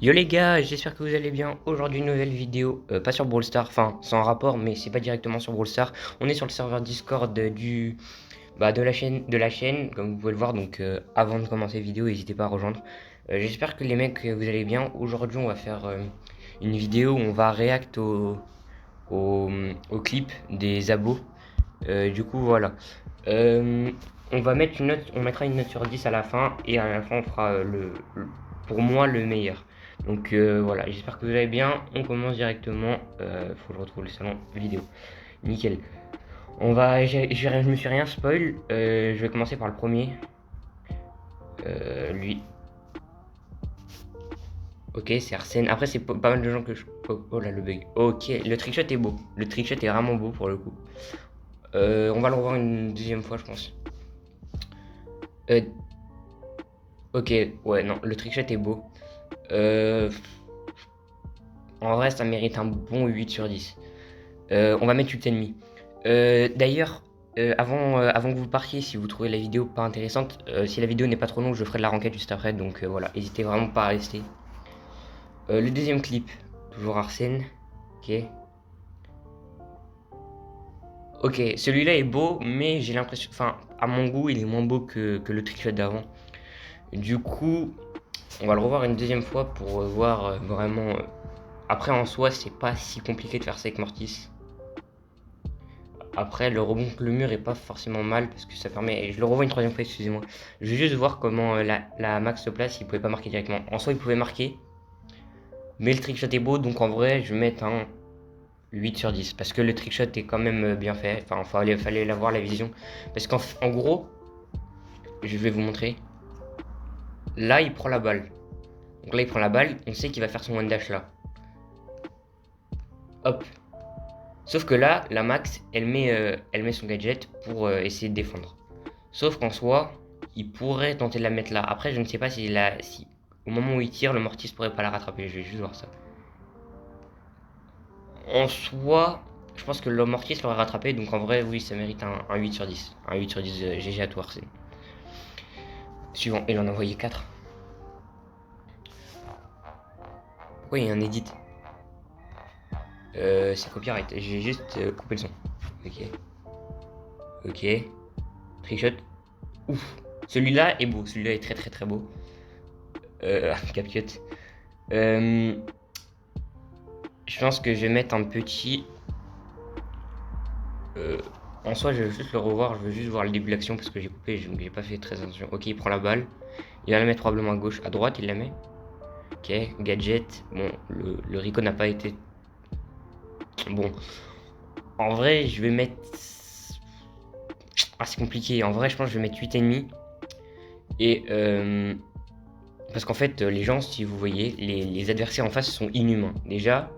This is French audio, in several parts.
Yo les gars, j'espère que vous allez bien. Aujourd'hui, une nouvelle vidéo, pas sur Brawl Stars, enfin sans rapport, mais c'est pas directement sur Brawl Stars. On est sur le serveur Discord de la chaîne, comme vous pouvez le voir. Donc avant de commencer la vidéo, n'hésitez pas à rejoindre. J'espère que les mecs, vous allez bien. Aujourd'hui, on va faire une vidéo où on va react au, au clip des abos. Du coup, voilà. Euh, on va mettre une note, on mettra une note sur 10 à la fin et à la fin on fera pour moi le meilleur. Donc voilà, j'espère que vous allez bien. On commence directement. Faut que je retrouve le salon vidéo. Nickel. Je me suis rien spoil. Je vais commencer par le premier. Lui. Ok, c'est Arsène. Après, c'est pas mal de gens que je. Oh, oh là, le bug. Ok, le trickshot est beau. Le trickshot est vraiment beau pour le coup. On va le revoir une deuxième fois, je pense. Euh, ok, ouais, non, le trickshot est beau. Euh, En vrai, ça mérite un bon 8 sur 10. On va mettre 8,5. D'ailleurs, avant que vous partiez, si vous trouvez la vidéo pas intéressante, si la vidéo n'est pas trop longue, je ferai de la renquête juste après. Donc voilà, n'hésitez vraiment pas à rester. Le deuxième clip, toujours Arsène. Ok. Ok, celui-là est beau, mais j'ai l'impression. Enfin, à mon goût, il est moins beau que le trickshot d'avant. Du coup, on va le revoir une deuxième fois pour voir vraiment. Après, en soi, c'est pas si compliqué de faire ça avec Mortis. Après, le rebond contre le mur est pas forcément mal parce que ça permet. Je le revois une troisième fois, excusez-moi. Je vais juste voir comment la max se place. Il pouvait pas marquer directement. En soi, il pouvait marquer, mais le trickshot est beau, donc en vrai, je vais mettre un 8 sur 10 parce que le trickshot est quand même bien fait. Enfin, fallait l'avoir la vision. Parce qu'en gros, je vais vous montrer. Là, il prend la balle. Donc là, il prend la balle. On sait qu'il va faire son one dash là. Hop. Sauf que là, la max, elle met son gadget pour essayer de défendre. Sauf qu'en soi, il pourrait tenter de la mettre là. Après, je ne sais pas si au moment où il tire, le Mortis pourrait pas la rattraper. Je vais juste voir ça. En soi, je pense que le Mortis l'aurait rattrapé. Donc en vrai, oui, ça mérite un 8 sur 10. Un 8 sur 10 GG à toi, Arsène. Suivant, il en a envoyé 4. Pourquoi il y a un edit? C'est copyright. J'ai juste coupé le son. Ok. Ok. Trickshot. Ouf. Celui-là est beau. Celui-là est très très très beau. CapCut. Euh, je pense que je vais mettre un petit. Euh, En soi, je vais juste le revoir. Je veux juste voir le début de l'action parce que j'ai coupé. J'ai pas fait très attention. Ok, il prend la balle. Il va la mettre probablement à gauche. À droite, il la met. Ok, gadget. Bon, le Rico n'a pas été. Bon, en vrai, je vais mettre. Ah, c'est compliqué. En vrai, je pense que je vais mettre 8,5. Et. Parce qu'en fait, les gens, si vous voyez, les adversaires en face sont inhumains. Déjà,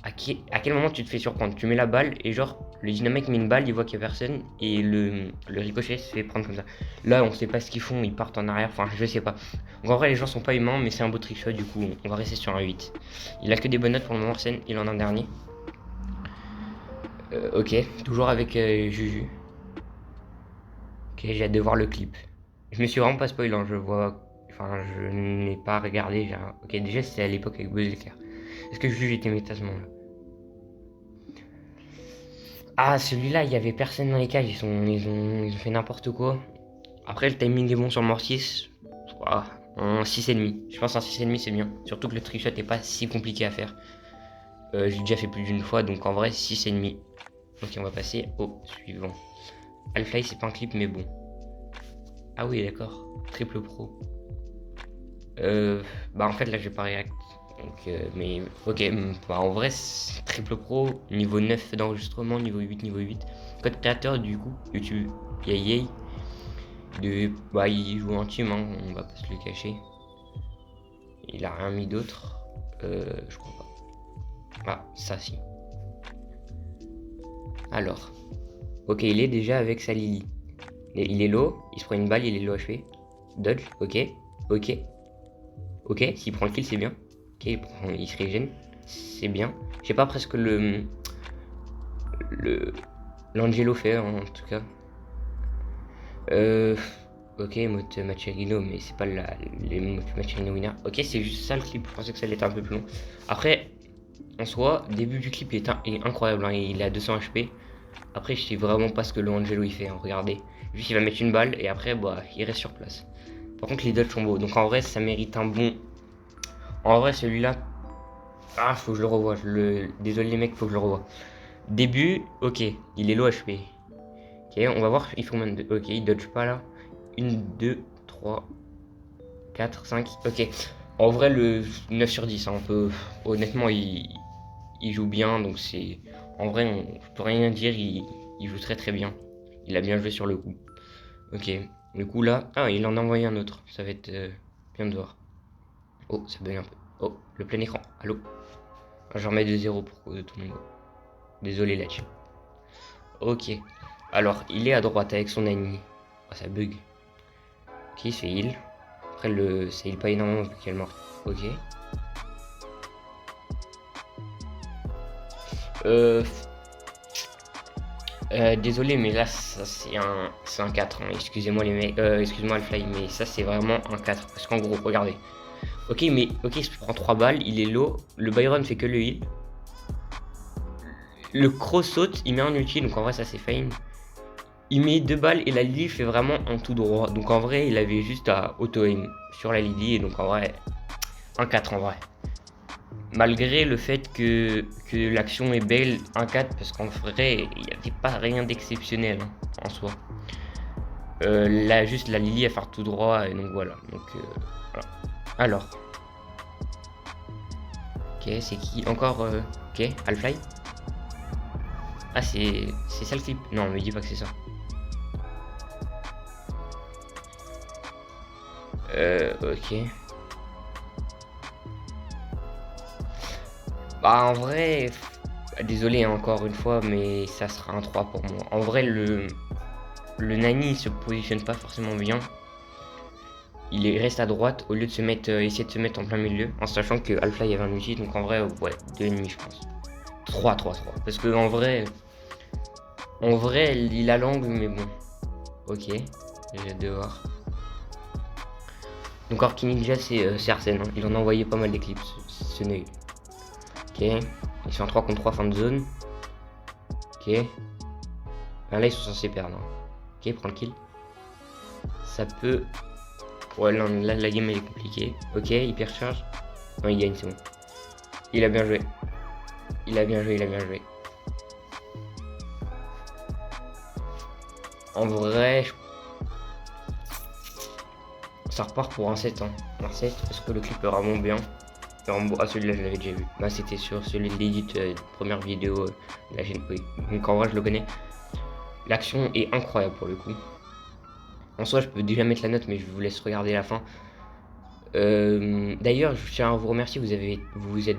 à quel moment tu te fais surprendre? Tu mets la balle et genre le dynamique met une balle, il voit qu'il n'y a personne et le ricochet se fait prendre comme ça. Là on sait pas ce qu'ils font, ils partent en arrière, enfin je sais pas. Donc en vrai les gens sont pas humains mais c'est un beau trick du coup on va rester sur un 8. Il a que des bonnes notes pour le moment Arsène, il en a un dernier. Ok, toujours avec Juju. Ok, j'ai hâte de voir le clip. Je me suis vraiment pas spoil, hein, je vois. Enfin je n'ai pas regardé. Ok déjà c'était à l'époque avec Buzz Éclair. Est-ce que Juju était méta à ce moment-là? Ah, celui-là, il y avait personne dans les cages, ils ont fait n'importe quoi. Après, le timing est bon sur le Mortis. Ah, un 6,5. Je pense un 6,5 c'est bien. Surtout que le trickshot est pas si compliqué à faire. J'ai déjà fait plus d'une fois, donc en vrai, 6,5. Ok, on va passer au suivant. Half-Life, c'est pas un clip, mais bon. Ah oui, d'accord. Triple pro. Bah en fait, là, je vais pas react. Donc, mais ok, bah, en vrai, triple pro, niveau 9 d'enregistrement, niveau 8, niveau 8. Code créateur, du coup, YouTube, yay. Bah, il joue en team, hein, on va pas se le cacher. Il a rien mis d'autre. Je crois pas. Ah, ça si. Alors. Ok, il est déjà avec sa Lily. Il est low, il se prend une balle, il est low HP. Dodge, ok. Ok. Ok, s'il prend le kill, c'est bien. Ok, il se régène. C'est bien. Je sais pas presque le l'Angelo fait en tout cas. Ok, mode Macherino, mais c'est pas les modes Macherino winner. Ok, c'est juste ça le clip. Je pensais que ça allait être un peu plus long. Après, en soi, début du clip est incroyable. Hein. Il est à 200 HP. Après, je sais vraiment pas ce que le Angelo il fait. Hein. Regardez. Juste, il va mettre une balle et après, bah, il reste sur place. Par contre, les dodges sont beaux. Donc en vrai, ça mérite un bon. En vrai, celui-là. Ah, faut que je le revoie. Désolé les mecs, faut que je le revoie. Début, ok, il est low HP. Ok, on va voir, il faut combien de... Ok, il dodge pas là. 1, 2, 3, 4, 5, ok. En vrai, le 9 sur 10, hein, on peut... Honnêtement, il joue bien, donc c'est... En vrai, je peux rien dire, il joue très très bien. Il a bien joué sur le coup. Ok, du coup là... Ah, il en a envoyé un autre, ça va être bien de voir. Oh, ça bug un peu. Oh, le plein écran, allô. Je remets de 0 pour que tout le monde voit. Désolé là-dessus. Ok. Alors, il est à droite avec son Annie. Ah, ça bug. Ok, il se fait heal. Après, ça heal pas énormément vu qu'elle est morte. Ok. Euh, désolé, mais là, ça c'est un 4. Hein. Excusez-moi les mecs. Excusez-moi le fly, mais ça c'est vraiment un 4. Parce qu'en gros, regardez. Ok, mais ok, il se prend 3 balles, il est low. Le Byron fait que le heal. Le cross saute, il met un ulti, donc en vrai, ça c'est fine. Il met 2 balles et la Lily fait vraiment un tout droit. Donc en vrai, il avait juste à auto-aim sur la Lily. Et donc en vrai, un 4 en vrai. Malgré le fait que l'action est belle, un 4 parce qu'en vrai, il n'y avait pas rien d'exceptionnel hein, en soi. Là, juste la Lily à faire tout droit. Et donc voilà. Donc, voilà. Alors. Ok, c'est qui encore ok, Half-Life. Ah, c'est ça le clip. Non, me dis pas que c'est ça. Ok. Bah en vrai, désolé hein, encore une fois, mais ça sera un 3 pour moi. En vrai, le Nani il se positionne pas forcément bien. Reste à droite au lieu de essayer de se mettre en plein milieu, en sachant que Alpha y avait un ulti, donc en vrai, ouais, 2,5 je pense. 3, 3, 3. Parce que en vrai, il a l'angle, mais bon. Ok, j'ai hâte de voir. Donc Orki Ninja, c'est Arsène, hein. Il en a envoyé pas mal d'éclipses, ce nœud. Ok, ils sont en 3 contre 3 fin de zone. Ok. Ben là, ils sont censés perdre. Hein. Ok, prends le kill. Ça peut... Ouais, non, là, la game, elle est compliquée. Ok, hyper charge. Non, il gagne, c'est bon. Il a bien joué. Il a bien joué, il a bien joué. En vrai, ça repart pour un 7. Hein. Un 7, parce que le clip est vraiment bien. Ah, celui-là, je l'avais déjà vu. Bah, c'était sur celui de l'édit, première vidéo de la chaîne. Oui. Donc, en vrai, je le connais. L'action est incroyable pour le coup. En soi, je peux déjà mettre la note, mais je vous laisse regarder la fin. D'ailleurs, je tiens à vous remercier. Vous êtes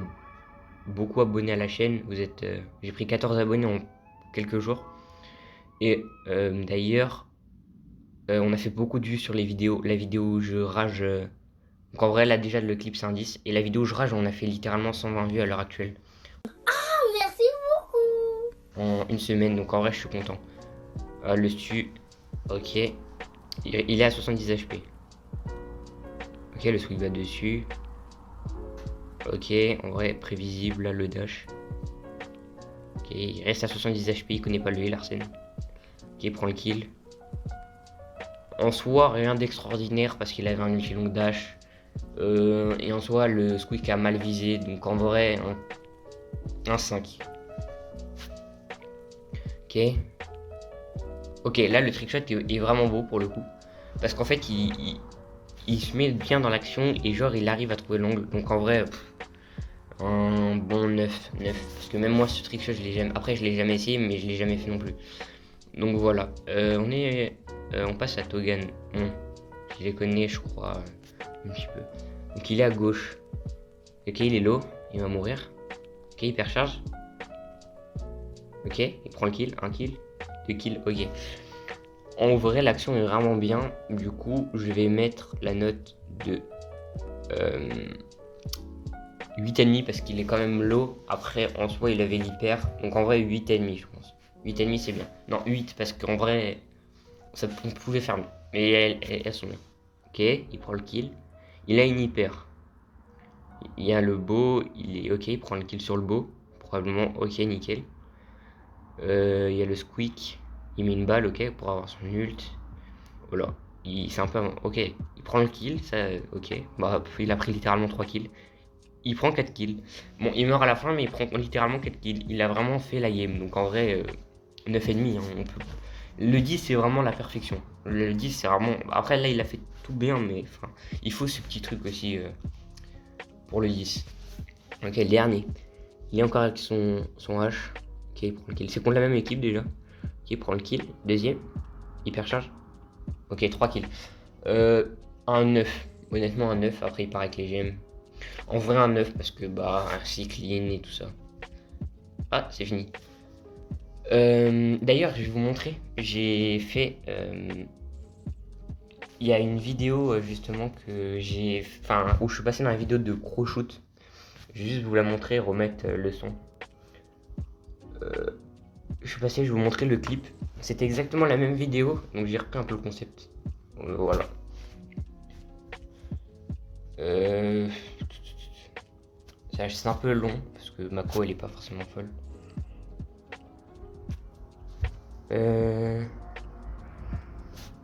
beaucoup abonnés à la chaîne. J'ai pris 14 abonnés en quelques jours. Et d'ailleurs, on a fait beaucoup de vues sur les vidéos. La vidéo où je rage. Donc en vrai, là déjà, le clip c'est un 10. Et la vidéo où je rage, on a fait littéralement 120 vues à l'heure actuelle. Merci beaucoup. En une semaine. Donc en vrai, je suis content. Le stu. Ok. Il est à 70 HP. Ok, le sweep va dessus. Ok, en vrai, prévisible là, le dash. Ok, il reste à 70 HP, il connaît pas le heal, Arsène. Ok, il prend le kill. En soi, rien d'extraordinaire parce qu'il avait un ulti long dash. Et en soi, le squeak a mal visé, donc en vrai, un 5. Ok. Ok, là, le trickshot est vraiment beau pour le coup. Parce qu'en fait, il se met bien dans l'action et genre, il arrive à trouver l'angle. Donc en vrai, un bon 9. Parce que même moi, ce trickshot, je l'ai jamais... Après, je l'ai jamais essayé, mais je l'ai jamais fait non plus. Donc voilà, on passe à Togan. Bon, je les connais, je crois, un petit peu. Donc il est à gauche. Ok, il est low, il va mourir. Ok, hyper charge. Ok, il prend le kill, un kill, 2 kills, ok. En vrai, l'action est vraiment bien. Du coup, je vais mettre la note de 8,5 parce qu'il est quand même low. Après, en soi, il avait l'hyper. Donc en vrai, 8,5 je pense. 8,5 c'est bien. Non, 8 parce qu'en vrai, on pouvait faire mieux. Mais elles sont bien. Ok, il prend le kill. Il a une hyper. Il y a le beau, il est ok, il prend le kill sur le beau. Probablement ok, nickel. Il y a le squeak, il met une balle, ok, pour avoir son ult. Voilà, c'est un peu. Ok, il prend le kill, ça, ok. Bah, il a pris littéralement 3 kills. Il prend 4 kills. Bon, il meurt à la fin, mais il prend littéralement 4 kills. Il a vraiment fait la game. Donc en vrai, 9,5, hein, on peut. Le 10, c'est vraiment la perfection. Le 10, c'est vraiment. Après, là, il a fait tout bien, mais enfin, il faut ce petit truc aussi pour le 10. Ok, le dernier. Il est encore avec son H. Ok, il prend le kill. C'est contre la même équipe déjà. Ok, il prend le kill. Deuxième. Hyper charge. Ok, 3 kills. Un 9. Honnêtement, un 9. Après, il part avec les gemmes. En vrai, un 9 parce que bah, c'est clean et tout ça. Ah, c'est fini. D'ailleurs, je vais vous montrer. J'ai fait. Il y a une vidéo justement que j'ai. Enfin, où je suis passé dans la vidéo de Crowshoot. Je vais juste vous la montrer, remettre le son. Je suis passé, je vais vous montrer le clip. C'était exactement la même vidéo, donc j'ai repris un peu le concept. Voilà. C'est un peu long parce que ma co elle est pas forcément folle.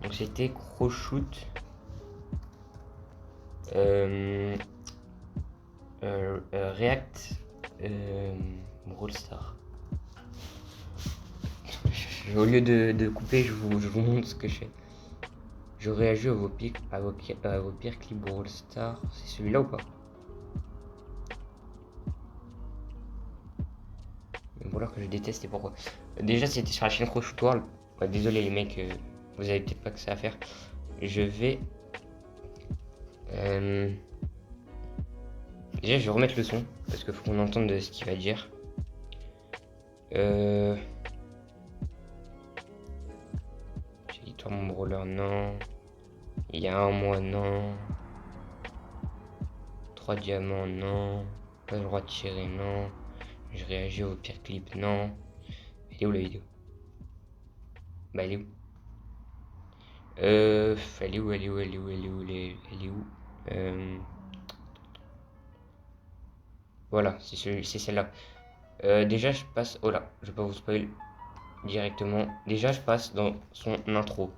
Donc c'était Crowshoot. React Brawl Stars. Au lieu de couper, je vous montre ce que je fais. Je réagis à vos pires clips Brawl Stars. C'est celui-là ou pas? Voilà que je déteste et pourquoi. Déjà, c'était sur la chaîne Crowshoot World. Ouais, désolé les mecs, vous avez peut-être pas que ça à faire. Je vais. Déjà, je vais remettre le son parce qu'il faut qu'on entende ce qu'il va dire. J'ai dit toi mon brawler, non. Il y a un mois, non. 3 diamants, non. Pas le droit de tirer, non. Je réagis au pire clip, non. Elle est où la vidéo? Bah elle est où? Elle est où? Voilà, c'est celle-là. Déjà je passe. Oh là, je vais pas vous spoil directement. Déjà je passe dans son intro.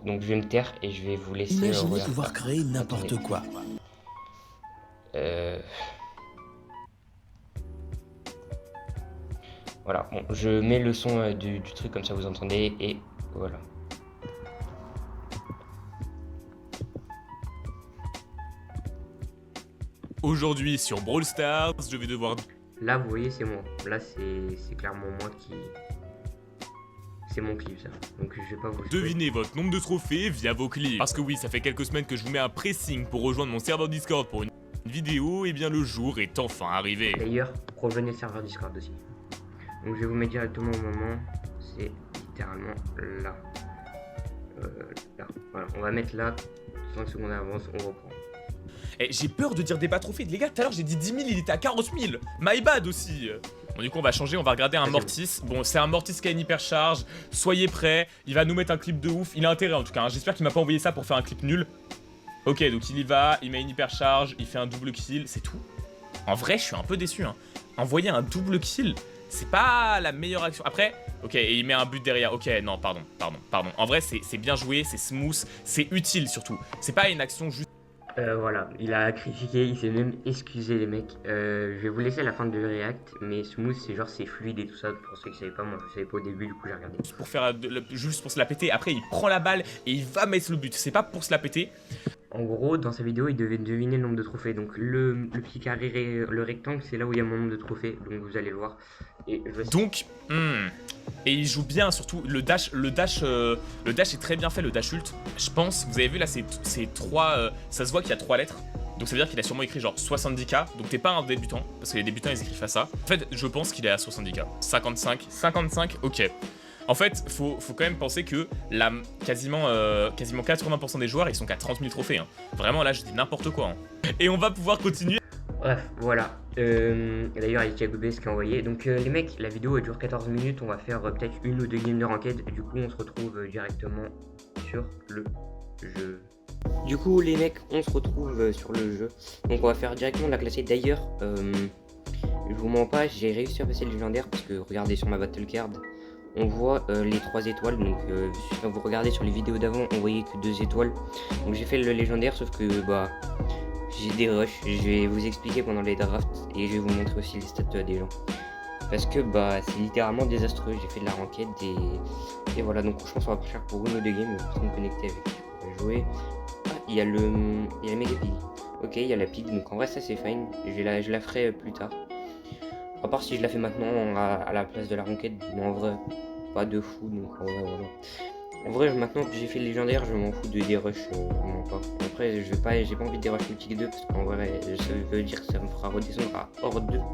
Donc je vais me taire et je vais vous laisser. Imaginez pouvoir créer n'importe quoi. Voilà, bon, je mets le son du truc comme ça vous entendez et voilà. Aujourd'hui sur Brawl Stars, je vais devoir... Là vous voyez c'est moi, là c'est clairement moi qui... C'est mon clip ça, donc je vais pas vous... Devinez votre nombre de trophées via vos clips. Parce que oui, ça fait quelques semaines que je vous mets un pressing pour rejoindre mon serveur Discord pour une vidéo, et bien le jour est enfin arrivé. D'ailleurs, rejoignez le serveur Discord aussi. Donc je vais vous mettre directement au moment, c'est littéralement là. Là, voilà, on va mettre là, 5 secondes d'avance, on reprend. Eh, j'ai peur de dire débat trophée, les gars, tout à l'heure j'ai dit 10 000, il était à 40 000. My bad aussi. Bon du coup on va changer, on va regarder un Mortis. Bon c'est un Mortis qui a une hyper charge, soyez prêts, il va nous mettre un clip de ouf, il a intérêt en tout cas, hein. J'espère qu'il m'a pas envoyé ça pour faire un clip nul. Ok donc il y va, il met une hyper charge, il fait un double kill, c'est tout. En vrai je suis un peu déçu hein. Envoyer un double kill, c'est pas la meilleure action. Après, ok, et il met un but derrière. Ok, non, pardon. En vrai, c'est bien joué, c'est smooth, c'est utile surtout. C'est pas une action juste... Voilà, il a critiqué, il s'est même excusé les mecs. Je vais vous laisser la fin de React, mais smooth c'est genre c'est fluide et tout ça. Pour ceux qui savaient pas, moi je savais pas au début, du coup j'ai regardé. Juste pour se la péter. Après, il prend la balle et il va mettre le but. C'est pas pour se la péter. En gros, dans sa vidéo, il devait deviner le nombre de trophées. Donc le petit carré, le rectangle, c'est là où il y a mon nombre de trophées. Donc vous allez le voir. Et donc, et il joue bien, surtout le dash est très bien fait, le dash ult. Je pense, vous avez vu là, c'est 3, ça se voit qu'il y a 3 lettres. Donc ça veut dire qu'il a sûrement écrit genre 70k. Donc t'es pas un débutant, parce que les débutants ils écrivent à ça. En fait, je pense qu'il est à 70k. 55, ok. En fait, faut quand même penser que quasiment 80% des joueurs, ils sont qu'à 30 000 trophées. Hein. Vraiment, là, je dis n'importe quoi. Hein. Et on va pouvoir continuer. Bref, voilà. D'ailleurs, il y a GBS qui a envoyé. Donc, les mecs, la vidéo elle dure 14 minutes. On va faire peut-être une ou deux games de ranked. Du coup, on se retrouve directement sur le jeu. Du coup, les mecs, on se retrouve sur le jeu. Donc, on va faire directement de la classée. D'ailleurs, je vous mens pas, j'ai réussi à passer le légendaire parce que regardez sur ma battle card, on voit les 3 étoiles. Donc, si vous regardez sur les vidéos d'avant, on voyait que 2 étoiles. Donc, j'ai fait le légendaire, sauf que bah. J'ai des rushs, je vais vous expliquer pendant les drafts et je vais vous montrer aussi les stats des gens. Parce que bah c'est littéralement désastreux, j'ai fait de la ranked et voilà, donc je pense qu'on va partir pour une ou deux games, pour me connecter avec qui on va jouer. Ah, il y a le méga pig. Ok, il y a la pig, donc en vrai ça c'est fine, je la ferai plus tard. À part si je la fais maintenant à la place de la ranked, mais en vrai, pas de fou, donc en vrai voilà. En vrai, maintenant que j'ai fait le légendaire, je m'en fous de des rushs, vraiment pas. Après, j'ai pas envie de des rushs multi 2 parce qu'en vrai, ça veut dire que ça me fera redescendre à hors 2. Donc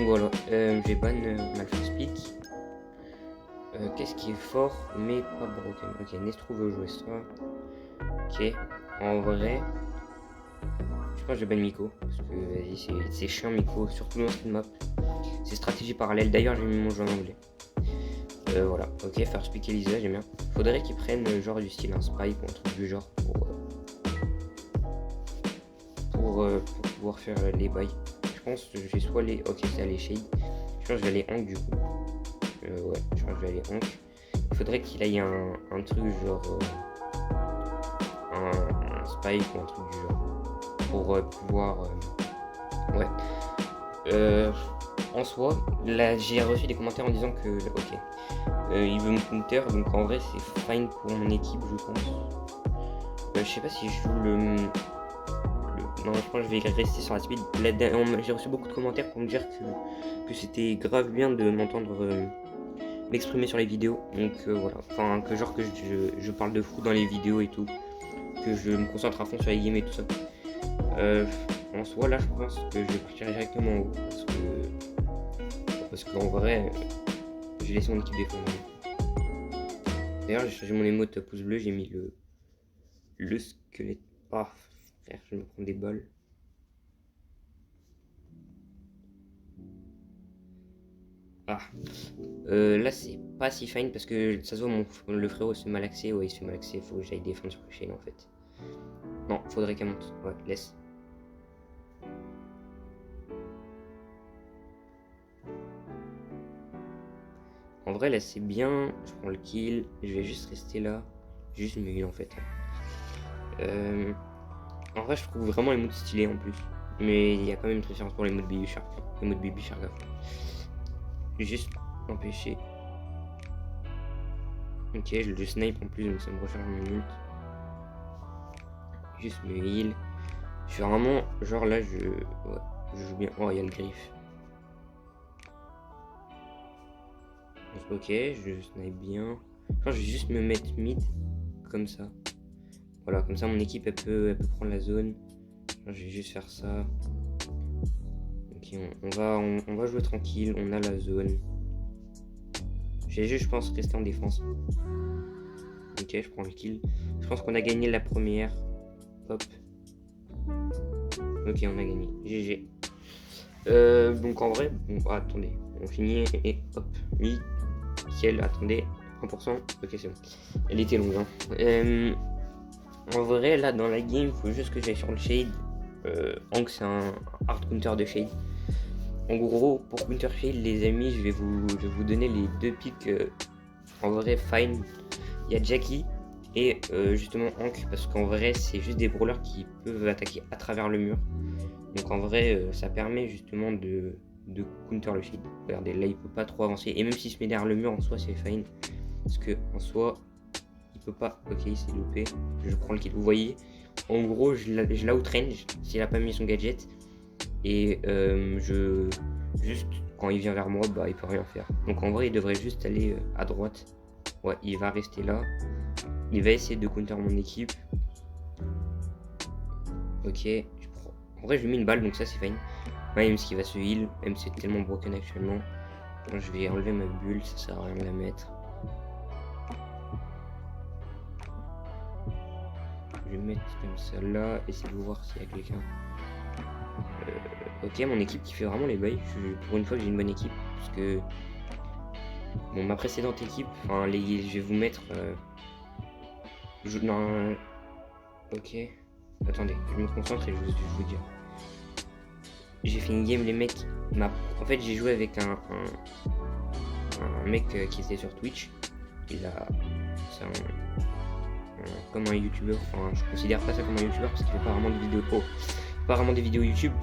voilà, j'ai ban Malphite Peak. Qu'est-ce qui est fort mais pas broken? Ok, Nestro veut jouer ça. Ok, en vrai, je pense que je ban Miko parce que vas-y, c'est chiant Miko, surtout dans cette map. C'est stratégie parallèle. D'ailleurs, j'ai mis mon jeu en anglais. Voilà, ok, first pick Elisa, j'aime bien. Faudrait qu'ils prennent genre du style un spike ou un truc du genre pour pouvoir faire les bails. Je pense que j'ai soit les. Ok, c'est les shade. Je pense que je vais aller Hank du coup. Ouais, je pense que je vais aller Hank. Il faudrait qu'il aille un truc genre. Un spike ou un truc du genre. Pour pouvoir. Ouais. En soi, là j'ai reçu des commentaires en disant que. Ok. Il veut me counter, donc en vrai c'est fine pour mon équipe je pense. Je sais pas si je joue non, je pense que je vais rester sur la speed. J'ai reçu beaucoup de commentaires pour me dire que c'était grave bien de m'entendre m'exprimer sur les vidéos. Donc voilà, enfin que genre que je parle de fou dans les vidéos et tout. Que je me concentre à fond sur les games et tout ça. En soi là je pense que je vais partir directement en haut. Parce qu'en vrai... J'ai laissé mon équipe défendre. D'ailleurs, j'ai changé mon émote pouce bleu, j'ai mis le squelette. Ah, frère, je me prends des balles. Ah. Là, c'est pas si fine parce que ça se voit, le frérot se malaxé. Ouais, il se fait malaxer, faut que j'aille défendre sur le chain en fait. Non, faudrait qu'elle monte. Ouais, laisse. En vrai, là, c'est bien. Je prends le kill. Je vais juste rester là. Juste me heal en fait. En vrai, je trouve vraiment les modes stylés en plus. Mais il y a quand même une préférence pour les modes Baby Shark. Les modes Baby Shark à fond. Juste empêcher. Ok, je le snipe en plus, donc ça me recharge mon ult. Juste me heal. Je suis vraiment. Genre là, je joue bien. Oh, il y a le griffe. Ok, je snipe bien. Je vais juste me mettre mid. Comme ça. Voilà, comme ça mon équipe elle peut prendre la zone. Je vais juste faire ça. Ok, on va jouer tranquille, on a la zone. J'ai juste, je pense, rester en défense. Ok, je prends le kill. Je pense qu'on a gagné la première. Hop. Ok, on a gagné. GG. Donc en vrai, bon, attendez, on finit et hop. Oui, nickel, attendez. 1%. Ok, c'est bon. Elle était longue, hein. En vrai, là, dans la game, il faut juste que j'aille sur le shade. Hank, c'est un hard counter de shade. En gros, pour counter shade, les amis, je vais vous donner les deux picks en vrai fine. Il y a Jackie et justement Hank, parce qu'en vrai, c'est juste des brawlers qui peuvent attaquer à travers le mur. Donc en vrai, ça permet justement de counter le shade. Regardez, là, il peut pas trop avancer. Et même s'il se met derrière le mur, en soi, c'est fine. Parce que en soi, il peut pas. Ok, il s'est loupé. Je prends le kill. Vous voyez, en gros, je la outrange s'il a pas mis son gadget. Et juste quand il vient vers moi, bah il peut rien faire. Donc en vrai, il devrait juste aller à droite. Ouais, il va rester là. Il va essayer de counter mon équipe. Ok, en vrai, je lui mets une balle, donc ça c'est fine. Même ce qui va se heal, même si c'est tellement broken actuellement. Donc, je vais enlever ma bulle, ça sert à rien de la mettre. Je vais mettre comme ça là, essayer de voir s'il y a quelqu'un. Ok, mon équipe qui fait vraiment les bails. Pour une fois que j'ai une bonne équipe. Parce que... Bon, ma précédente équipe, enfin, je vais vous mettre... Non... Ok. Attendez, je me concentre et je vous dire. J'ai fait une game, les mecs... En fait, j'ai joué avec un mec qui était sur Twitch. C'est comme un youtubeur. Enfin, je considère pas ça comme un youtubeur parce qu'il fait pas vraiment de vidéos. Oh, pas vraiment des vidéos YouTube.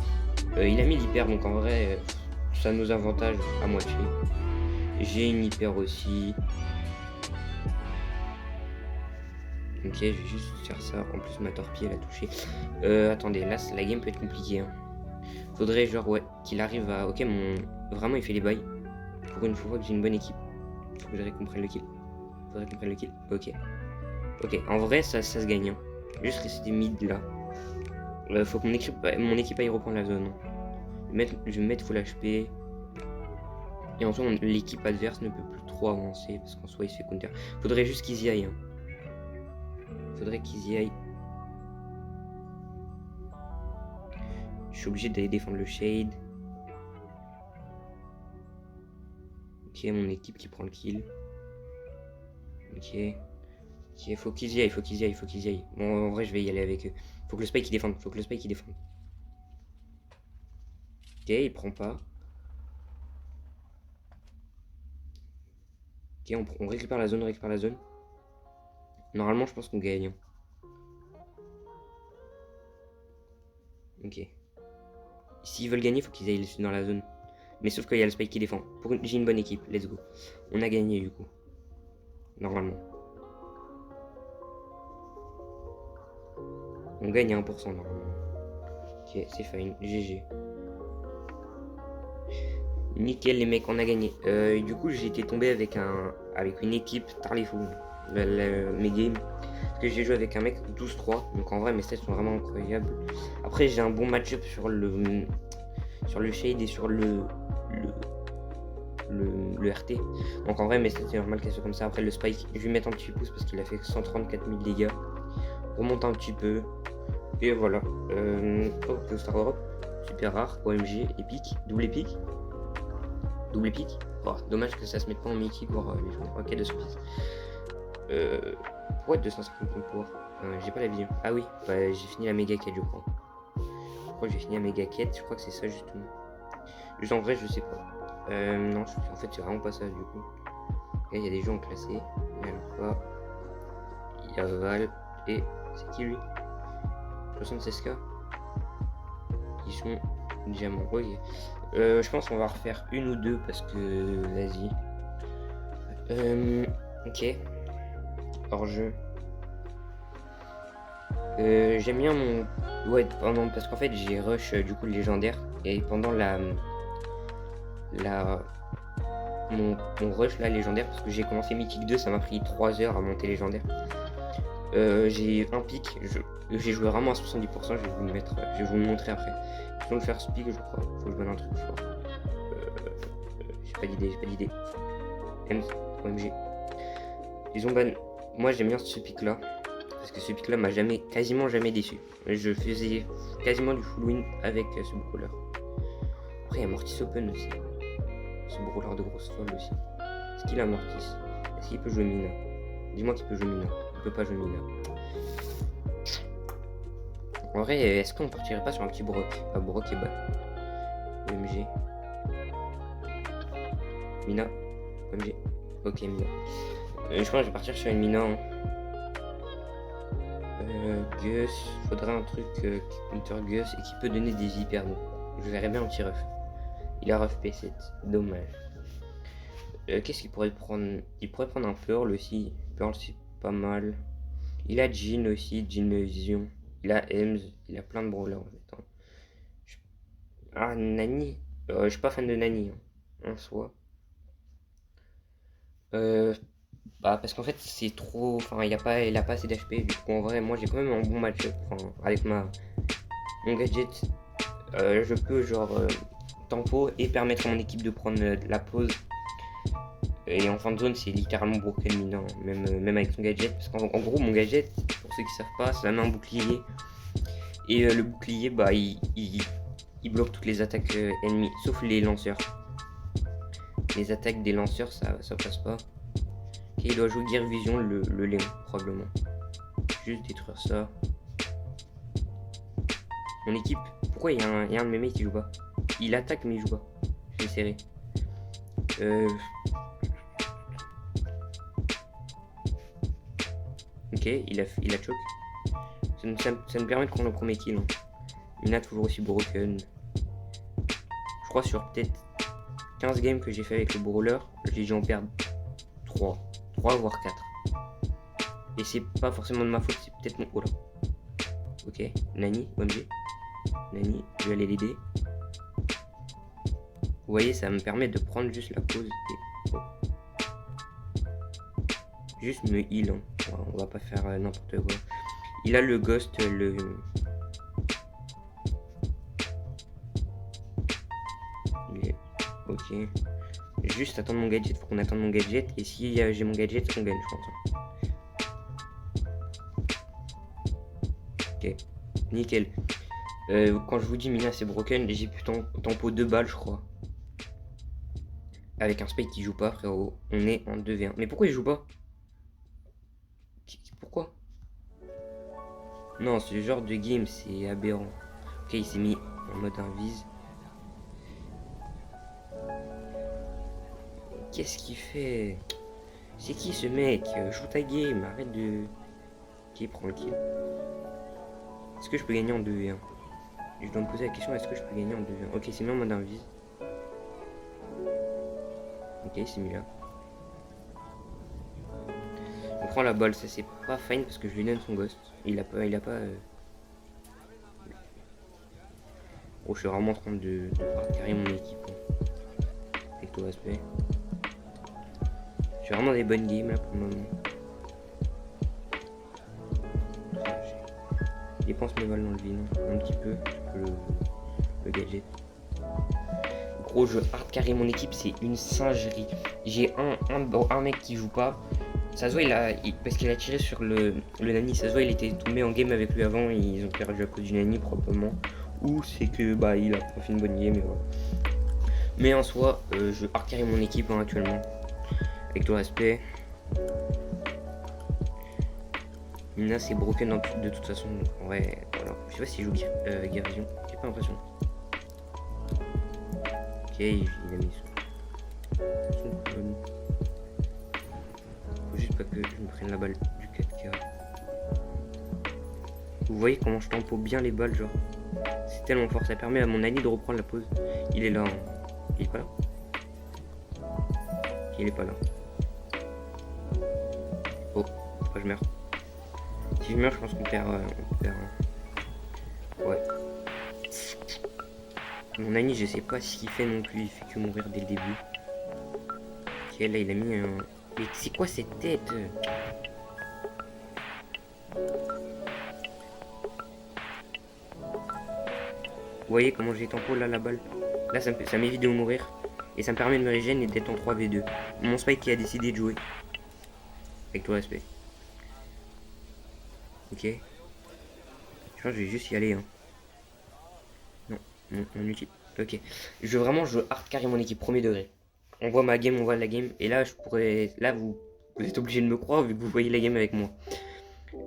Il a mis l'hyper, donc en vrai, ça nous avantage à moitié. J'ai une hyper aussi. Ok, je vais juste faire ça. En plus, ma torpille, elle a touché. Attendez, là, la game peut être compliquée. Hein. Faudrait, genre, ouais, qu'il arrive à... Ok, vraiment, il fait les bails. Pour une fois que j'ai une bonne équipe. Faudrait qu'on prenne le kill. Ok. Ok, en vrai, ça se gagne. Hein. Juste rester mid, là. Faut que mon équipe aille reprendre la zone. Je vais me mettre full HP. Et en soi, l'équipe adverse ne peut plus trop avancer. Parce qu'en soi, il se fait counter. Faudrait juste qu'ils y aillent. Hein. Faudrait qu'ils y aillent. Je suis obligé d'aller défendre le shade. Ok, mon équipe qui prend le kill. Ok, faut qu'ils y aillent. Bon, en vrai, je vais y aller avec eux. Faut que le spike il défende. Ok, il prend pas. Ok, on récupère la zone, Normalement, je pense qu'on gagne. Ok. S'ils veulent gagner, faut qu'ils aillent dans la zone. Mais sauf qu'il y a le spike qui défend. J'ai une bonne équipe, let's go. On a gagné du coup. Normalement. On gagne à 1% normalement. Ok, c'est fine. GG. Nickel les mecs, on a gagné. Du coup, j'ai été tombé avec une équipe Tarlifou. Mes games. Parce que j'ai joué avec un mec 12-3. Donc en vrai, mes stats sont vraiment incroyables. Après, j'ai un bon match-up sur le shade et sur le RT. Donc en vrai, mes stats, c'est normal qu'elles soient comme ça. Après, le spike, je vais mettre un petit pouce parce qu'il a fait 134 000 dégâts. Remonte un petit peu. Et voilà. Oh, Star Europe. Super rare. OMG. Épique. Double épique. Oh, dommage que ça se mette pas en mythique. Ok, 200 pièces. Pourquoi 250 pour j'ai pas la vision. Ah oui, bah, j'ai fini la méga quête, je crois. Je crois que c'est ça justement. Juste en vrai, je sais pas. Non, en fait, c'est vraiment pas ça du coup. Il y a des gens classés. Il y a Alpha. Il y a Val. Et c'est qui lui 76k. Ils sont diamants. Ok. Je pense qu'on va refaire une ou deux parce que vas-y. Ok. Hors jeu. J'aime bien mon... Ouais, parce qu'en fait j'ai rush du coup le légendaire. Et pendant mon rush là légendaire, parce que j'ai commencé mythique 2, ça m'a pris 3 heures à monter légendaire. J'ai un pic, j'ai joué vraiment à 70%, je vais vous le montrer après. Je vais le faire speak, je crois. Faut que je donne un truc fort. J'ai pas d'idée. OMG. Ils ont ban. Moi j'aime bien ce pic là. Parce que ce pic là m'a quasiment jamais déçu. Je faisais quasiment du full win avec ce brawler. Après il y a Mortis Open aussi. Ce brawler de grosse folle aussi. Est-ce qu'il a Mortis? Est-ce qu'il peut jouer Mina? Dis-moi qu'il peut jouer Mina. Il peut pas jouer Mina. En vrai, est-ce qu'on partirait pas sur un petit Brock? Ah, Brock est bas. OMG. Mina. OMG. Ok, Mina. Je pense que je vais partir sur une Mina. Hein. Gus. Faudrait un truc qui counter Gus et qui peut donner des hyper bons. Je verrais bien un petit ref. Il a ref P7. Dommage. Qu'est-ce qu'il pourrait prendre? Il pourrait prendre un Pearl aussi. Pearl, c'est pas mal. Il a Jhin aussi. Jhin Vision. Il a Ems, il a plein de brawlers en fait. Hein. Ah, Nani. Je suis pas fan de Nani hein, en soi. Bah parce qu'en fait c'est trop. Enfin il a pas assez d'HP. Du coup en vrai moi j'ai quand même un bon match avec mon gadget. Je peux genre tempo et permettre à mon équipe de prendre la pause. Et en fin de zone c'est littéralement broken mine, hein, même avec son gadget. Parce qu'en gros mon gadget, pour ceux qui savent pas, ça met un bouclier. Et le bouclier bah il il bloque toutes les attaques ennemies, sauf les lanceurs. Les attaques des lanceurs, ça passe pas. Ok, il doit jouer Gear Vision, le Léon, probablement. Juste détruire ça. Mon équipe, pourquoi il y a un de mes mecs qui joue pas? Il attaque mais il joue pas. Je vais serrer. Ok, il a choke. Ça me permet de prendre le premier kill. Hein. Mina toujours aussi broken. Je crois sur peut-être 15 games que j'ai fait avec le brawler, j'ai dû en perdre 3 voire 4. Et c'est pas forcément de ma faute, c'est peut-être mon... Oh là. Ok, Nani, OMG. Nani, je vais aller l'aider. Vous voyez, ça me permet de prendre juste la pause et... Oh. Juste me heal, hein. On va pas faire n'importe quoi. Il a le ghost, le... Il est... Ok. Juste attendre mon gadget, faut qu'on attende mon gadget. Et si j'ai mon gadget, on gagne, je pense. Ok, nickel. Quand je vous dis Mina c'est broken, j'ai pu tempo 2 balles, je crois. Avec un spike qui joue pas, frérot. On est en 2v1. Mais pourquoi il joue pas? Pourquoi? Non, ce genre de game, c'est aberrant. Ok, il s'est mis en mode invise. Qu'est-ce qu'il fait? C'est qui ce mec? Joue ta game, arrête de... Ok, prends le kill. Est-ce que je peux gagner en 2v1? Je dois me poser la question, est-ce que je peux gagner en 2v1? Ok, c'est mis en mode invise. Ok, c'est mis là. On prend la balle, ça c'est pas fine parce que je lui donne son ghost. Il a pas... Oh, je suis vraiment en train de carrer mon équipe. Avec tout respect. J'ai vraiment des bonnes games là pour le moment. Je dépense mes balles dans le vide, un petit peu, le gadget. Gros, je hard carry mon équipe, c'est une singerie. J'ai un mec qui joue pas. Ça se voit, parce qu'il a tiré sur le Nani, ça se voit, il était tombé en game avec lui avant et ils ont perdu à cause du Nani probablement. Ou c'est que bah il a pas fait une bonne game et voilà. Mais en soi, je hard carry mon équipe hein, actuellement. Avec tout le respect. Mina c'est broken de toute façon, donc en vrai, voilà. Je sais pas si je joue Guérison, j'ai pas l'impression. Ok, il a mis son clone. Faut juste pas que je me prenne la balle du 4K. Vous voyez comment je tempo bien les balles, genre. C'est tellement fort, ça permet à mon ami de reprendre la pause. Il est là, hein. Il est pas là. Il est pas là. Oh, pourquoi je meurs? Si je meurs, je pense qu'on perd. Ouais. Mon ami, je sais pas ce qu'il fait non plus, il fait que mourir dès le début. Ok, là il a mis un... Mais c'est quoi cette tête? Vous voyez comment j'ai tempo là la balle? Là ça m'évite de mourir. Et ça me permet de me régénérer et d'être en 3v2. Mon spike qui a décidé de jouer. Avec tout respect. Ok. Je pense que je vais juste y aller. Hein. Non, mon outil. Ok. Je hard carry mon équipe premier degré. On voit ma game, on voit la game. Et là, je pourrais. Là, vous êtes obligé de me croire vu que vous voyez la game avec moi.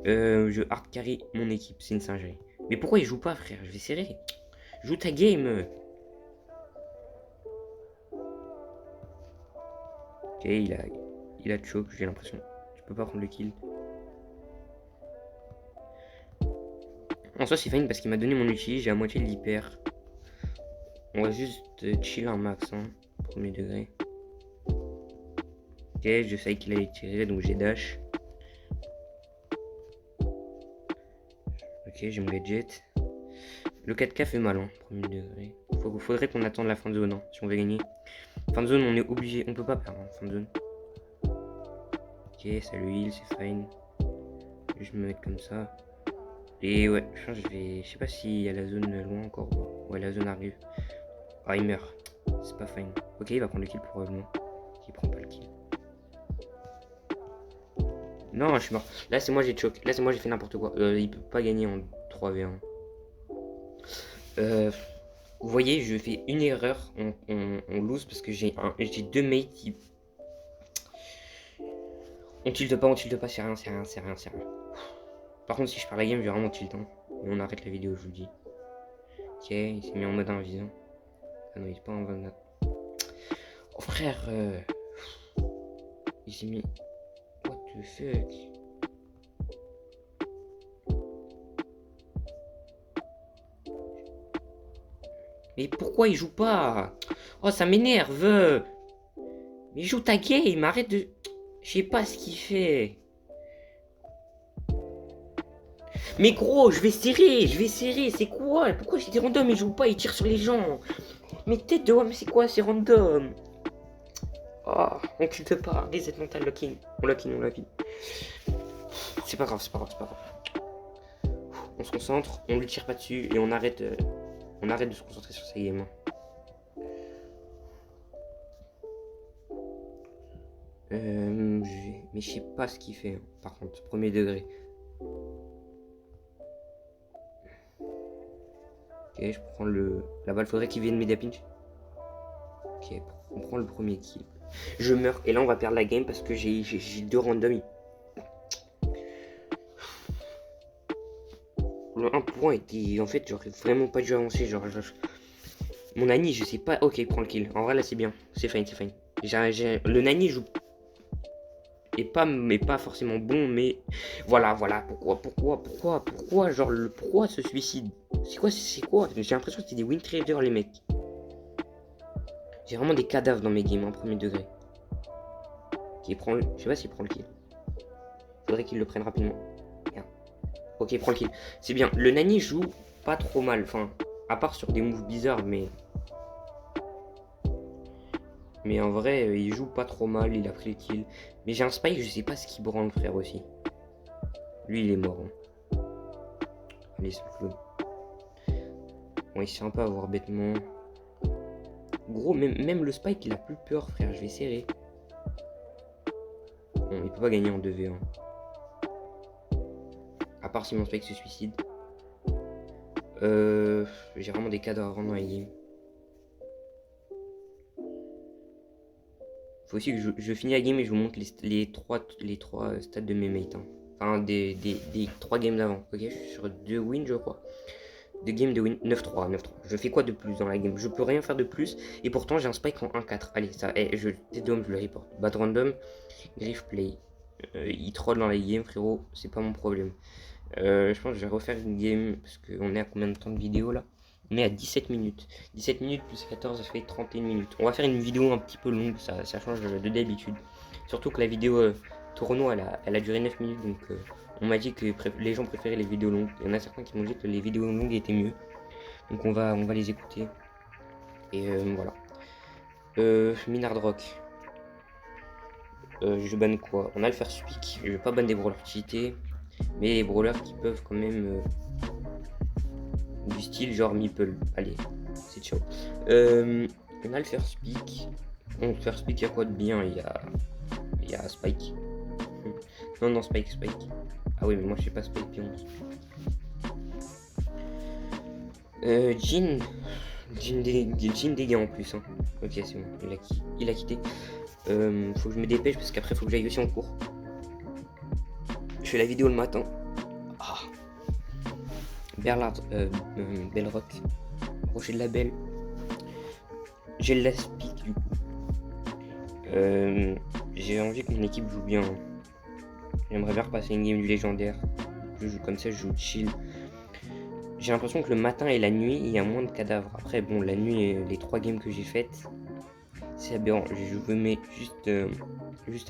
Je hard carry mon équipe. C'est une singerie. Mais pourquoi il joue pas, frère? Je vais serrer. Joue ta game. Ok, il a choke, j'ai l'impression. Je peux pas prendre le kill. En soi, c'est fine parce qu'il m'a donné mon ulti. J'ai à moitié de l'hyper. On va juste chill un max, hein. Premier degré. Ok, je savais qu'il allait tirer, donc j'ai dash. Ok, j'ai mon gadget. Le 4K fait mal, hein, premier degré. Faudrait qu'on attende la fin de zone, hein, si on veut gagner. Fin de zone, on est obligé, on peut pas perdre, hein, fin de zone. Ok, ça le heal, c'est fine. Je vais me mettre comme ça. Et ouais, je pense que je sais pas s'il y a la zone loin encore. Ouais, la zone arrive. Ah, il meurt. C'est pas fine. Ok, il va prendre le kill probablement. Il prend pas le kill. Non, je suis mort. Là, c'est moi, j'ai choc. Là, c'est moi, j'ai fait n'importe quoi. Il peut pas gagner en 3v1. Vous voyez, je fais une erreur, on lose parce que j'ai deux mates qui... On tilte pas, c'est rien. Par contre, si je perds la game, je vais vraiment tilt. Hein. Et on arrête la vidéo, je vous le dis. Ok, il s'est mis en mode invisant. Ah non, il est pas en mode... Oh frère, il s'est mis... What the fuck? Mais pourquoi il joue pas? Oh, ça m'énerve. Mais joue ta game, arrête de... Je sais pas ce qu'il fait. Mais gros, je vais serrer, c'est quoi? Pourquoi j'ai des random, il joue pas, il tire sur les gens? Mais tête de homme, c'est quoi, c'est random? Oh, on tilte pas, reset mental, lock-in. On lock-in. C'est pas grave. On se concentre, on lui tire pas dessus et on arrête de se concentrer sur sa game. Mais je sais pas ce qu'il fait, hein, par contre, premier degré. Ok, je prends la balle, faudrait qu'il vienne m'aider à pinch. Ok, on prend le premier kill. Je meurs, et là on va perdre la game parce que j'ai deux randoms. Le 1 point était... En fait, j'aurais vraiment pas dû avancer, Mon Nani, je sais pas... Ok, il prend le kill. En vrai, là, c'est bien. C'est fine. Le Nani joue... mais pas forcément bon, mais... Voilà. Pourquoi, genre, pourquoi ce suicide? C'est quoi? J'ai l'impression que c'est des win traders, les mecs. J'ai vraiment des cadavres dans mes games, en premier degré. Je sais pas s'il prend le kill. Faudrait qu'il le prenne rapidement. Bien. Ok, il prend le kill. C'est bien. Le Nani joue pas trop mal. Enfin, à part sur des moves bizarres, mais... Mais en vrai, il joue pas trop mal. Il a pris le kill. Mais j'ai un Spike, je sais pas ce qu'il branle, frère, aussi. Lui, il est mort. Hein. Allez, c'est le clone. Bon, il se fait un peu avoir bêtement. Gros, même le Spike, il a plus peur, frère. Je vais serrer. Bon, il peut pas gagner en 2v1. À part si mon Spike se suicide. J'ai vraiment des cadavres dans la game. Faut aussi que je finis la game et je vous montre les trois stats de mes mates. Hein. Enfin, des 3 games d'avant. Ok, je suis sur 2 wins, je crois. 2 games de win. 9-3. Je fais quoi de plus dans la game? Je peux rien faire de plus. Et pourtant, j'ai un Spike en 1-4. Allez, ça. Tête d'homme, je le report. Bad random. Griff play. Il troll dans la game, frérot. C'est pas mon problème. Je pense que je vais refaire une game. Parce qu'on est à combien de temps de vidéo là? On est à 17 minutes. 17 minutes plus 14, ça fait 31 minutes. On va faire une vidéo un petit peu longue, ça change de d'habitude. Surtout que la vidéo tournoi, elle a duré 9 minutes. Donc on m'a dit que les gens préféraient les vidéos longues. Il y en a certains qui m'ont dit que les vidéos longues étaient mieux. Donc on va les écouter. Et voilà. Minard Rock. Je banne quoi? On a le faire speak. Je vais pas ban des brawlers cheatés. Mais les brawlers qui peuvent quand même... du style genre Meeple. Allez, c'est ciao. On a le first pick. Bon, first pick, il y a quoi de bien? Il y a Spike. Non, Spike. Ah oui, mais moi je sais pas Spike pion. Jin dégâts en plus. Hein. Ok, c'est bon, il a quitté. Faut que je me dépêche parce qu'après faut que j'aille aussi en cours. Je fais la vidéo le matin. Ah. Bellrock, Rocher de la Belle. J'ai le last pick du coup. J'ai envie que mon équipe joue bien. J'aimerais bien repasser une game du légendaire. Je joue comme ça, je joue chill. J'ai l'impression que le matin et la nuit, il y a moins de cadavres. Après, bon, la nuit, les 3 games que j'ai faites, c'est aberrant. Je vous mets juste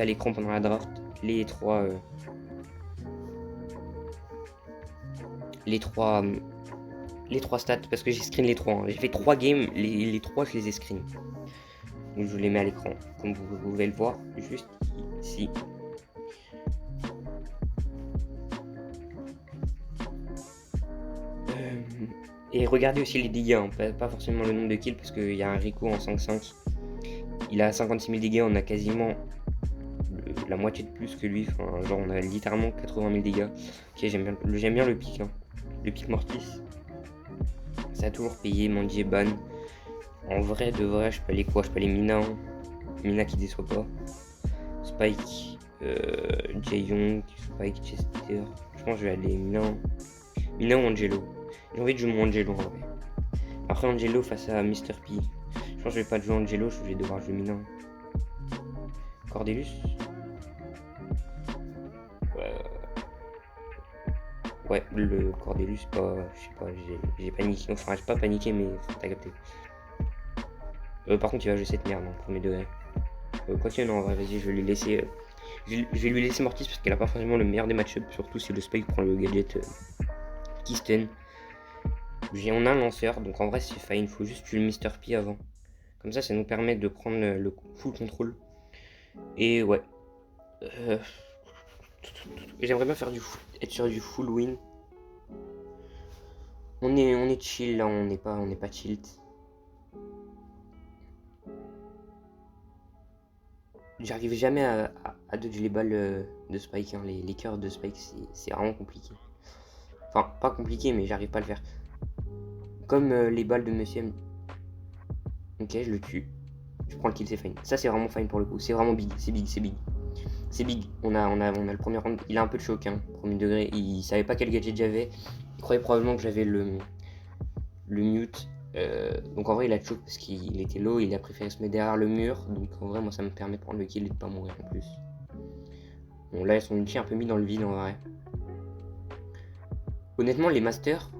à l'écran pendant la draft les trois stats parce que j'ai screen les 3. Hein. J'ai fait 3 games, les 3 je les ai screen. Donc je les mets à l'écran, comme vous pouvez le voir, juste ici. Et regardez aussi les dégâts, hein. Pas forcément le nombre de kills parce qu'il y a un Rico en 5-5. Il a 56 000 dégâts, on a quasiment la moitié de plus que lui. Enfin, genre on a littéralement 80 000 dégâts. Ok, j'aime bien le pic. Hein. Le pic Mortis. Ça a toujours payé, Mandy est ban. En vrai, de vrai, je peux aller quoi? Je peux aller Mina. Hein. Mina qui déçoit pas. Spike, Jae-Young, Spike, Chester. Je pense que je vais aller Mina. Mina ou Angelo. J'ai envie de jouer mon Angelo en vrai. Après Angelo face à Mr. P. Je pense que je vais pas jouer Angelo, je vais devoir jouer Mina. Cordelius. Ouais, le Cordelius, pas. Je sais pas, j'ai paniqué. Enfin, j'ai pas paniqué, mais t'as capté. Par contre, il va jouer cette merde en premier degré. Quoi que non, vas-y, je vais lui laisser. Je vais lui laisser Mortis parce qu'elle a pas forcément le meilleur des match-ups, surtout si le Spike prend le gadget qui stun. On a un lanceur, donc en vrai c'est fine, il faut juste tuer le Mr. P avant. Comme ça nous permet de prendre le full contrôle. Et ouais. J'aimerais bien faire être sur du full win. On est chill là, on n'est pas chill. J'arrive jamais à dodge les balles de Spike, hein. Les cœurs de Spike c'est vraiment compliqué. Enfin pas compliqué mais j'arrive pas à le faire. Comme les balles de Monsieur M. Ok, je le tue. Je prends le kill, c'est fine. Ça c'est vraiment fine pour le coup. C'est vraiment big, c'est big, c'est big. C'est big. On a le premier round. Il a un peu de choc, hein, premier degré. Il savait pas quel gadget j'avais. Il croyait probablement que j'avais le mute. Donc en vrai il a choc parce qu'il était low. Il a préféré se mettre derrière le mur. Donc en vrai moi ça me permet de prendre le kill et de pas mourir en plus. Bon là son ulti est un peu mis dans le vide en vrai. Honnêtement les masters,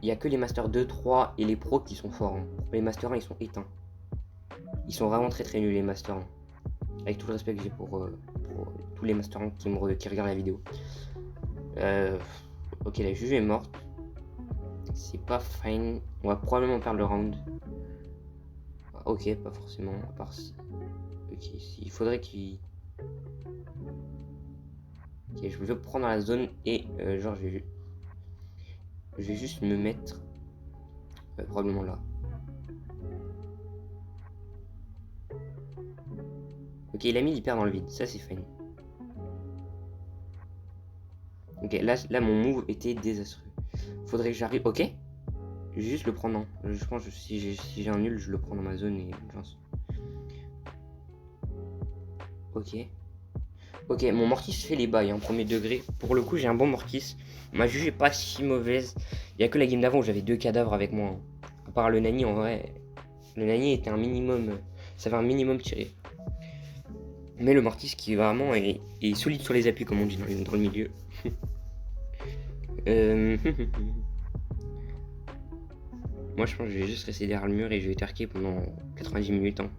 il n'y a que les masters 2, 3 et les pros qui sont forts. Hein. Les masters 1 ils sont éteints. Ils sont vraiment très très nuls les masters 1. Avec tout le respect que j'ai pour tous les masters 1 qui regardent la vidéo. Ok, la juge est morte. C'est pas fine. On va probablement perdre le round. Ok, pas forcément. À part si... Ok, il faudrait qu'il... Ok, je veux prendre la zone et genre je vais juste me mettre probablement là. Ok, il a mis l'hyper dans le vide, ça c'est fine. Ok, là mon move était désastreux. Faudrait que j'arrive. Ok, je vais juste le prendre. Je pense que si j'ai un nul, je le prends dans ma zone et chance. Ok. Ok, mon Mortis fait les bails en premier degré. Pour le coup, j'ai un bon Mortis. Ma juge est pas si mauvaise. Il y a que la game d'avant où j'avais 2 cadavres avec moi. Hein. À part le Nani, en vrai, le Nani était un minimum. Ça fait un minimum tiré. Mais le Mortis qui vraiment est solide sur les appuis, comme on dit dans le milieu. Moi, je pense que je vais juste rester derrière le mur et je vais tarquer pendant 90 minutes. Hein.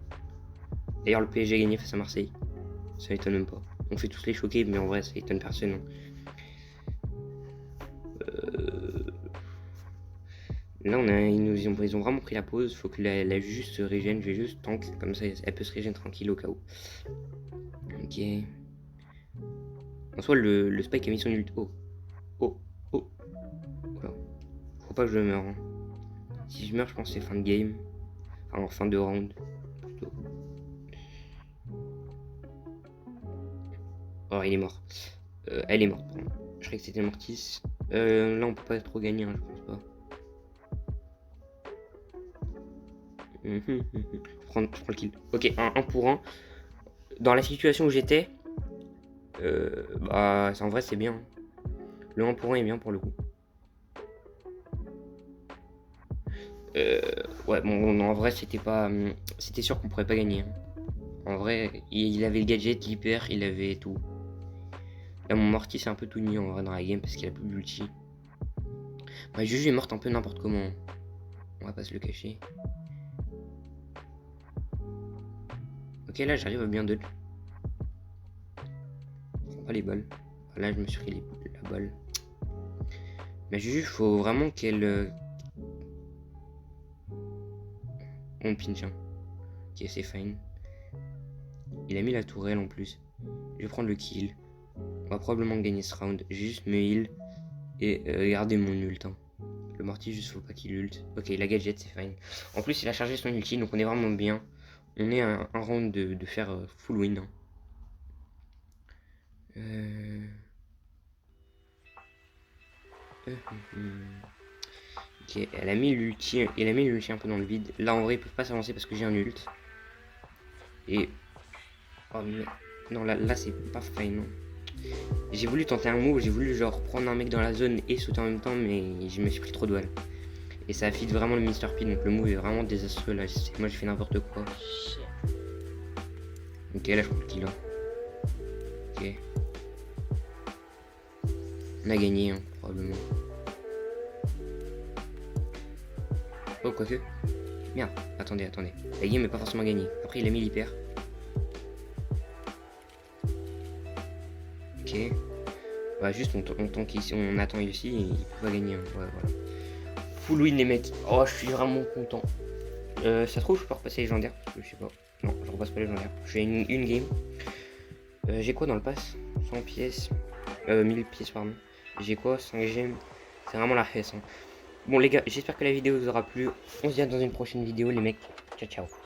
D'ailleurs, le PSG a gagné face à Marseille. Ça étonne même pas. On fait tous les choquer, mais en vrai, ça étonne personne. Hein. Là, ils ont vraiment pris la pause. Faut que la juge se régène. Je vais juste tank. Comme ça, elle peut se régénérer tranquille au cas où. Ok. En soi, le Spike a mis son ult. Oh. Oh. Oh. Voilà. Faut pas que je meure. Hein. Si je meurs, je pense que c'est fin de game. Enfin, en fin de round. Plutôt. Oh, il est mort. Elle est morte, pardon. Je croyais que c'était Mortis. Là, on peut pas trop gagner, hein, je pense pas. Je prends le kill. Ok, un pour un. Dans la situation où j'étais, bah, en vrai, c'est bien. Le 1 pour 1 est bien pour le coup. Ouais, bon, en vrai, c'était pas. C'était sûr qu'on pourrait pas gagner. Hein. En vrai, il avait le gadget, l'hyper, il avait tout. Là, mon Mortis c'est un peu tout nu en vrai dans la game parce qu'il a plus d'ulti. Ma Juju est morte un peu n'importe comment. On va pas se le cacher. Ok, là, j'arrive à bien dodge. Je prends pas les balles. Là, je me suis pris la balle. Ma Juju, faut vraiment qu'elle. On pinch. Hein. Ok, c'est fine. Il a mis la tourelle en plus. Je vais prendre le kill. On va probablement gagner ce round. J'ai juste me heal et garder mon ult. Hein. Le Mortis, juste faut pas qu'il ult. Ok, la gadget, c'est fine. En plus, il a chargé son ulti, donc on est vraiment bien. On est un round de faire full win. Hein. Ok, elle a mis l'ulti, il a mis l'ulti un peu dans le vide. Là en vrai ils peuvent pas s'avancer parce que j'ai un ult. Et... Oh mais... Non là c'est pas fine non. J'ai voulu tenter un move, j'ai voulu genre prendre un mec dans la zone et sauter en même temps mais je me suis pris trop de balles. Et ça affite vraiment le Mr. P, donc le move est vraiment désastreux là, moi j'ai fait n'importe quoi. Ok là je prends le kill là. Ok. On a gagné hein, probablement. Oh quoique. Merde, attendez. La game est pas forcément gagnée. Après il a mis l'hyper. Ok. Ouais juste on attend ici et il peut pas gagner. Hein. Ouais voilà. Full win les mecs. Oh je suis vraiment content. Ça se trouve je peux repasser légendaire. Je sais pas. Non je repasse pas légendaire. Je fais une game. J'ai quoi dans le pass? 100 pièces. 1000 pièces pardon. J'ai quoi? 5 gemmes. C'est vraiment la hesse hein. Bon les gars, j'espère que la vidéo vous aura plu. On se dit dans une prochaine vidéo les mecs. Ciao ciao.